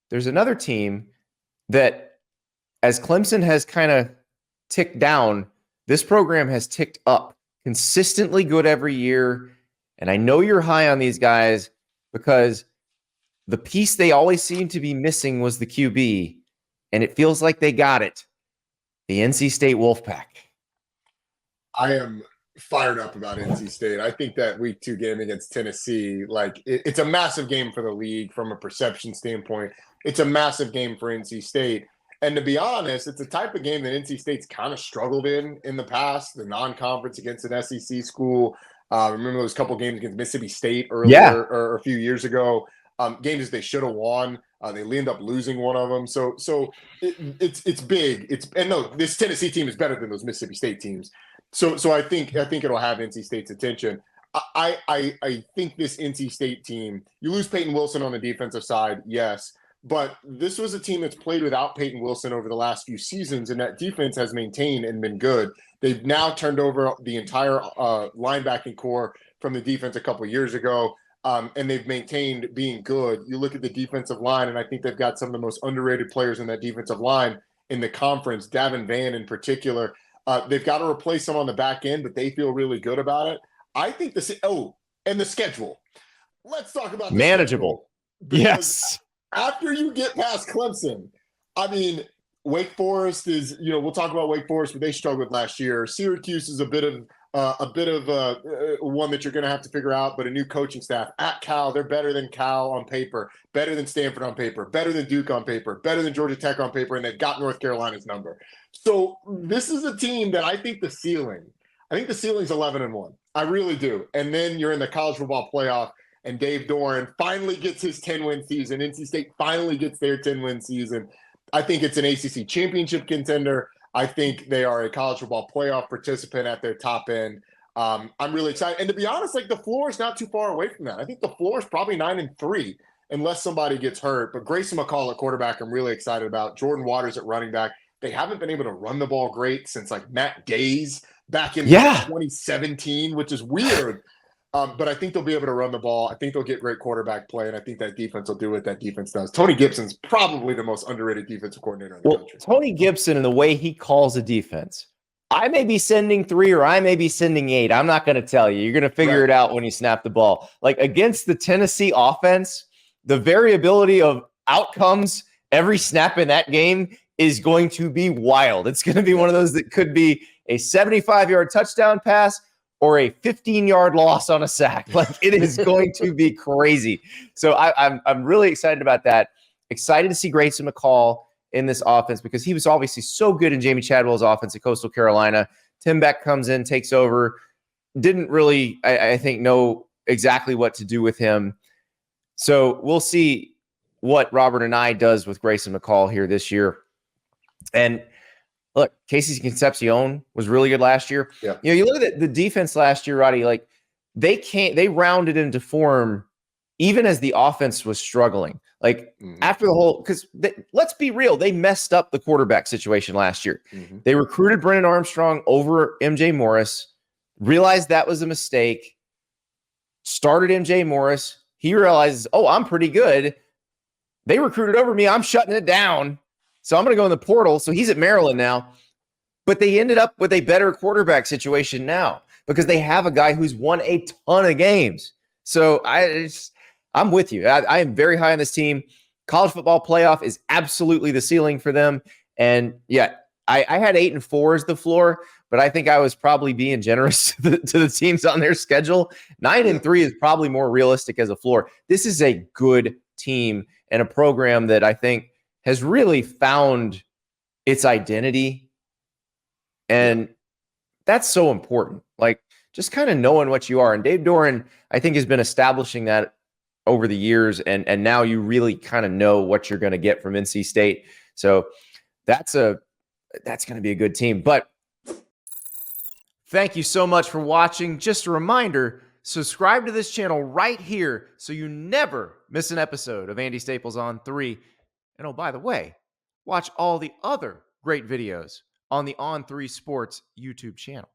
there's another team that, as Clemson has kind of ticked down, this program has ticked up. Consistently good every year. And I know you're high on these guys because the piece they always seem to be missing was the QB, and it feels like they got it. The NC State Wolfpack. I am fired up about NC State. I think that week 2 game against Tennessee, like it's a massive game for the league from a perception standpoint. It's a massive game for NC State. And to be honest, it's the type of game that NC State's kind of struggled in the past, the non-conference against an SEC school. Remember those couple games against Mississippi State earlier or a few years ago, games they should have won. They end up losing one of them. So it's big. This Tennessee team is better than those Mississippi State teams. So I think it'll have NC State's attention. I think this NC State team, you lose Peyton Wilson on the defensive side, yes. But this was a team that's played without Peyton Wilson over the last few seasons, and that defense has maintained and been good. They've now turned over the entire linebacking core from the defense a couple of years ago, and they've maintained being good. You look at the defensive line, and I think they've got some of the most underrated players in that defensive line in the conference, Davin Vann in particular. They've got to replace them on the back end, but they feel really good about it. I think and the schedule. Let's talk about the manageable. Yes. After you get past Clemson, I mean, Wake Forest is, we'll talk about Wake Forest, but they struggled last year. Syracuse is a bit of one that you're going to have to figure out, but a new coaching staff. At Cal, they're better than Cal on paper, better than Stanford on paper, better than Duke on paper, better than Georgia Tech on paper, and they've got North Carolina's number. So this is a team that I think the ceiling's 11-1. I really do. And then you're in the college football playoff, and Dave Doeren finally gets his 10-win season. NC State finally gets their 10-win season. I think it's an ACC championship contender. I think they are a college football playoff participant at their top end. I'm really excited. And to be honest, like the floor is not too far away from that. I think the floor is probably 9-3 unless somebody gets hurt. But Grayson McCall at quarterback, I'm really excited about. Jordan Waters at running back. They haven't been able to run the ball great since like Matt Gay's back in 2017, which is weird. But I think they'll be able to run the ball. I think they'll get great quarterback play, and I think that defense will do what that defense does. Tony Gibson's probably the most underrated defensive coordinator in the country. Tony Gibson and the way he calls a defense, I may be sending 3 or I may be sending 8. I'm not going to tell you. You're going to figure it out when you snap the ball. Like against the Tennessee offense, the variability of outcomes every snap in that game is going to be wild. It's going to be one of those that could be a 75-yard touchdown pass or a 15-yard loss on a sack. Like it is going to be crazy. So I'm really excited about that. Excited to see Grayson McCall in this offense because he was obviously so good in Jamie Chadwell's offense at Coastal Carolina. Tim Beck comes in, takes over. Didn't really, I think, know exactly what to do with him. So we'll see what Robert and I does with Grayson McCall here this year. And look, Casey Concepcion was really good last year. Yeah. You look at the defense last year, Roddy, like they rounded into form even as the offense was struggling. Like after the whole, because let's be real, they messed up the quarterback situation last year. They recruited Brennan Armstrong over MJ Morris, realized that was a mistake, started MJ Morris. He realizes, I'm pretty good. They recruited over me. I'm shutting it down. So I'm going to go in the portal. So he's at Maryland now. But they ended up with a better quarterback situation now because they have a guy who's won a ton of games. So I'm with you. I am very high on this team. College football playoff is absolutely the ceiling for them. And yeah, I had 8-4 as the floor, but I think I was probably being generous to the teams on their schedule. 9-3 is probably more realistic as a floor. This is a good team and a program that I think has really found its identity. And that's so important. Like just kind of knowing what you are. And Dave Doeren, I think, has been establishing that over the years. And now you really kind of know what you're going to get from NC State. So that's going to be a good team. But thank you so much for watching. Just a reminder, subscribe to this channel right here so you never miss an episode of Andy Staples on 3. And oh, by the way, watch all the other great videos on the On3 Sports YouTube channel.